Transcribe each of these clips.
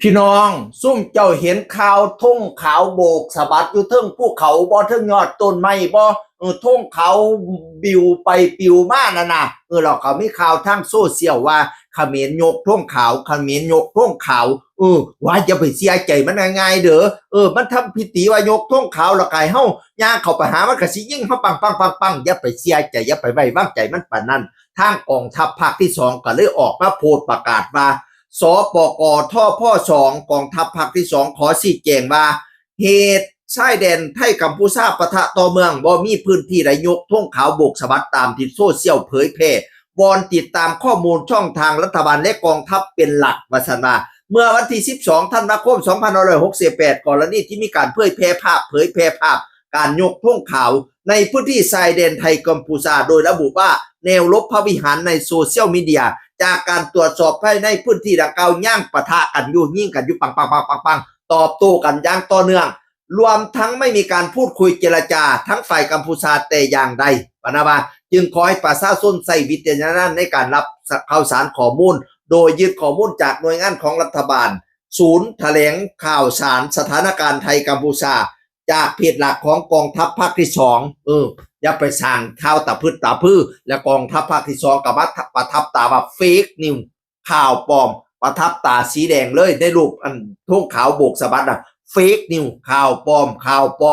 พี่น้องซุ่มเจ้าเห็นข่าวทุ่งขาวโบกสะบัดอยู่เทิงภูเขาบ่เทิงยอดต้นไม้บ่ทุ่งเขาบิวไปปิวมานั่นน่ะเราก็มีข่าวทางโซเชียลว่าเขมรยกทุ่งขาวเขมรยกทุ่งขาวว่าจะไปเสียใจมันง่ายๆเด้อมันทำพิธีว่ายกทุ่งขาวแล้วก็ให้เฮาย่างเข้าไปหามันก็สิยิงเฮาปังอย่าไปเสียใจอย่าไปไว้วางใจมันปานนั้นทางกองทัพภาคที่2ก็เลยออกมาโพสต์ประกาศว่าสปกท่อพ่อ2กองทัพภาคที่2ขอชี้แจงว่าเหตุชายแดนไทยกัมพูชาปะทะต่อเมืองบ่มีพื้นที่ใดยกธงขาวโบกสะบัดตามที่โซเชียลเผยแพร่วอนติดตามข้อมูลช่องทางรัฐบาลและกองทัพเป็นหลักว่าซั่นว่าเมื่อวันที่12ธันวาคม2568กรณีที่มีการเผยแพร่ภาพการยกธงขาวในพื้นที่ชายแดนไทยกัมพูชาโดยระบุว่าแนวรบพระวิหารในโซเชียลมีเดียจากการตรวจสอบภายในพื้นที่ดังกล่าวย่างปะทะกันอยู่ยิงกันอยู่ปังตอบโต้กันอย่างต่อเนื่องรวมทั้งไม่มีการพูดคุยเจรจาทั้งฝ่ายกัมพูชาแต่อย่างใดปะนะว่าจึงขอให้ประชาชนใส่วิจารณญาณในการรับข่าวสารข้อมูลโดยยึดข้อมูลจากหน่วยงานของรัฐบาลศูนย์แถลงข่าวสารสถานการณ์ไทยกัมพูชาจากเพจหลักของกองทัพภาคที่2อย่าไปสร้างข่าวตะพืชตะพื้อและกองทัพภาคที่2กับประทับตาว่าเฟกนิวข่าวปลอมประทับตาสีแดงเลยในรูปอันทุ่งขาวโบกสะบัดน่ะเฟกนิวข่าวปลอ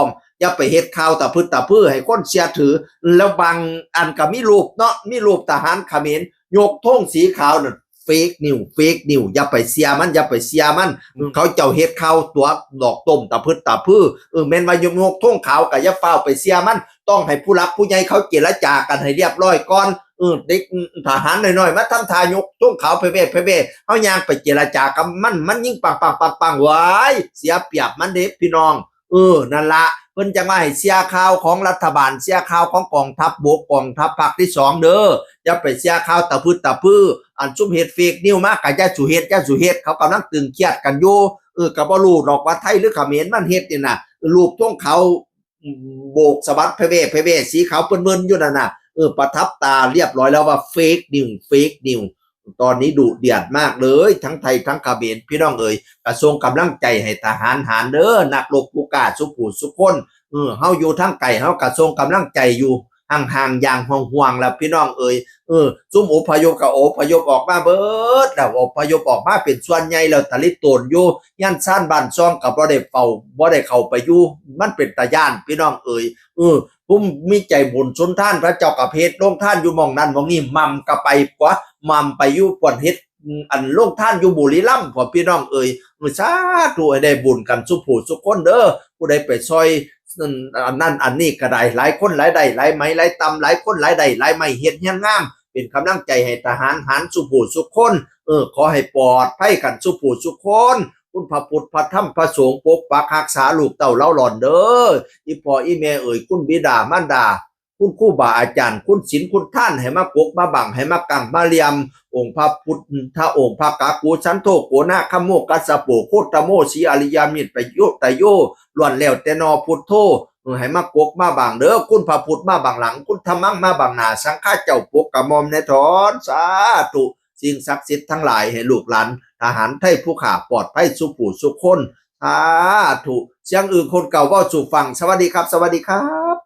มอย่าไปเฮ็ดข่าวตะพืชตะพื้อให้คนเชื่อถือแล้วบางอันก็มีรูปเนาะมีรูปทหารเขมรยกธงสีขาวนั่นเฟกนิวอย่าไปเสียมันเขาเจ้าเฮ็ดข่าวตัวดอกต้มตะพืชตะพื้อแม่นว่ายกธงขาวก็อย่าเฝ้าไปเสียมันต้องให้ผู้หลักผู้ใหญ่เขาเจรจากันให้เรียบร้อยก่อนเด็กทหารน้อยๆมาทำทายกธงขาวไปเว้เฮาย่างไปเจรจากับมันยิ่งปังว้ายเสียเปรียบมันเด้พี่น้องนั่นละเพิ่นจังว่าให้เสียข่าวของรัฐบาลเสียข่าวของกองทัพบกกองทัพภาคที่2เด้ออย่าไปเสียข่าวตะพื้ออันซุ่มเฮ็ดเฟกนิวมาก็อย่าสู่เฮ็ดเขากำลังตึงเครียดกันอยู่ก็บ่รู้ดอกว่าไทยหรือเขมรมันเฮ็ดนี่น่ะรูปธงขาวโบกสะบัดเพเวสีขาวเปิ้นๆอยู่นั่นน่ะประทับตาเรียบร้อยแล้วว่าเฟกนิวตอนนี้ดุเดือดมากเลยทั้งไทยทั้งเขมรพี่น้องเอ๋ยกระทรวงกำลังใจให้ทหารหารเด้อนักรบผู้กล้าสุผู้สุคนเฮาอยู่ทั้งไกลเฮากระทรวงกำลังใจอยู่ห่างๆอย่างห่วงๆแล้วพี่น้องเอ๋ยซุ่มอพยพก็อพยพออกมาเบิดแล้วอพยพออกมาเป็นส่วนใหญ่แล้วตะลิโตนอยู่ย่านซ่านบ้านซ่องก็บ่ได้เข้าไปอยู่มันเป็นตาย้านพี่น้องเอ๋ยผมมีใจบุญสุนทานพระเจ้ากับเพชรลงท่านอยู่หม่องนั้นหม่องนี้มั่มก็ไปกว่ามั่มไปอยู่ปวนเฮ็ดอันลงท่านอยู่บุรีรัมย์พอพี่น้องเอ๋ยสาธุให้ได้บุญกันสุผู้สุคนเด้อผู้ใดไปซอยอันนั้นอันนี้ก็ได้หลายคนหลายได้หลายไหมหลายตำหลายคนหลายได้หลายไม่เฮ็ดเฮียนงามเป็นกำลังใจให้ทหารหารสุผู้สุคนขอให้ปลอดภัยกันสุผู้สุคนคุณพระพุทธพระธรรมพระสงฆ์ปกปักรักษาลูกเต้าเล้าหล่อนเด้ออีพ่ออีแม่เอ่ยคุณบิดามารดาคุณครูบาอาจารย์คุณศีลคุณท่านให้มาปกมาบังให้มากังมาเลียมองค์พระพุทธองค์พระกากูสันโธโกนาคัมโมกัสสะโปโคตโมสีอริยามิตรประโยชน์ตโยล้วนแล้วแต่นอพุทโธให้มากกมาบังเด้อคุณพระพุทธมาบังหลังคุณธรรมังมาบังหน้าสังฆาเจ้าปกกะมอมในถอนสาธุสิ่งศักดิ์สิทธิ์ทั้งหลายให้ลูกหลานทหารไทยผู้ข่าปลอดภัยสุผู้สุคนสาธุเสียงอื่นคนเก่าก็สู่ฟังสวัสดีครับ